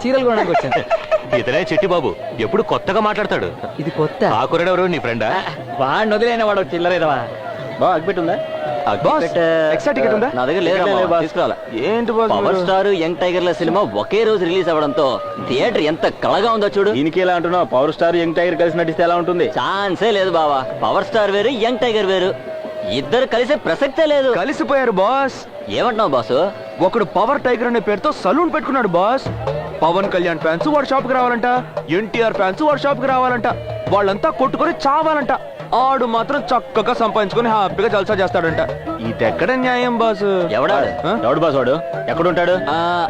చీరలు కొనడానికి వచ్చాను. ఇతనే చిట్టి బాబు, ఎప్పుడు కొత్తగా మాట్లాడతాడు. ఇది కొత్త. ఆ కుర్రాడెవరు, నీ ఫ్రెండా? వాడిని వదిలేన వాడు చిల్లరేదవా. బా అగ్గిపెట్టి ఉందా? ఎక్స్ట్రా టికెట్ ఉందా? నా దగ్గర లేదు, తీసుకురాలా. ఏంటి బాస్ పవర్ స్టార్ యంగ్ టైగర్ల సినిమా ఒకే రోజు రిలీజ్ అవ్వడంతో థియేటర్ ఎంత కళగా ఉందో చూడు. దీనికి ఎలా అంటున్నావు? పవర్ స్టార్ యంగ్ టైగర్ కలిసి నటిస్తే ఎలా ఉంటుంది? ఛాన్సే లేదు బావా. పవర్ స్టార్ వేరు, యంగ్ టైగర్ వేరు. ఇద్దరు కలిసే ప్రసక్తే లేదు. కలిసిపోయారు బాస్. ఏమంటున్నావు బాసు? ఒకడు పవర్ టైగర్ అనే పేరుతో సలూన్ పెట్టుకున్నాడు బాస్. పవన్ కళ్యాణ్ ఫ్యాన్స్ వాడు షాప్ కి రావాలంట, ఎన్టీఆర్ ఫ్యాన్స్ వాడు షాప్ కి రావాలంట. వాళ్ళంతా కొట్టుకొని చావాలంట. ఆడు మాత్రం చక్కగా సంపాదించుకొని హ్యాపీగా జల్సా చేస్తాడంట. ఇదెక్కడ న్యాయం బాసు? ఎవడాడు? ఎవడు బాస్ వాడు? ఎక్కడుంటాడు?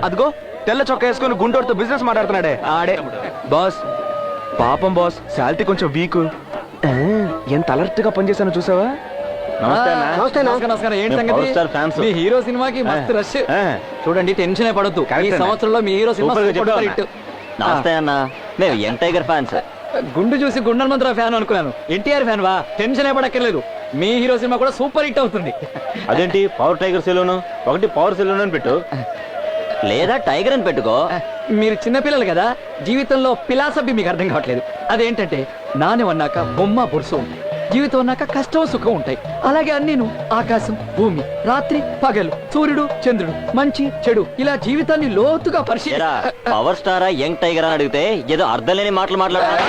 అదిగో తెల్ల చొక్కా వేసుకొని గుంటూరుతో బిజినెస్ మాట్లాడుతున్నాడే ఆడే బాస్. పాపం బాస్, శాలరీ కొంచెం వీక్. ఎంత అలర్ట్ గా పనిచేశానో చూసావా? నమస్కారం. ఏంటి సంగతి? మీ హీరో సినిమాకి మస్తు రష్. చూడండి, టెన్షన్ పడద్దు. ఈ సంవత్సరంలో మీ హీరో సినిమా నమస్తే అన్న, మేము యంగ్ టైగర్ ఫ్యాన్స్. గుండు చూసి గుండెల మంత్ర ఫ్యాన్ అనుకున్నాను. ఎన్టీఆర్ ఫ్యాన్ వా? టెన్షన్ పడక్కర్లేదు. మీ హీరో సినిమా కూడా సూపర్ హిట్ అవుతుంది. అదేంటి పవర్ టైగర్ సెలూన్? ఒకటి పవర్ సెలూన్ అని పెట్టు, లేదా టైగర్ అని పెట్టుకో. మీరు చిన్నపిల్లలు కదా, జీవితంలో ఫిలాసఫీ మీకు అర్థం కావట్లేదు. అదేంటంటే, నాణ్యం అన్నాక బొమ్మ బొరుసు ఉంది, జీవితం అన్నాక కష్టం సుఖం ఉంటాయి. అలాగే అన్నీను ఆకాశం, భూమి, రాత్రి పగలు, సూర్యుడు చంద్రుడు, మంచి చెడు, ఇలా జీవితాన్ని లోతుగా పవర్ స్టారా యంగ్ టైగర్ అని అడిగితే ఏదో అర్థం లేని మాటలు మాట్లాడారు.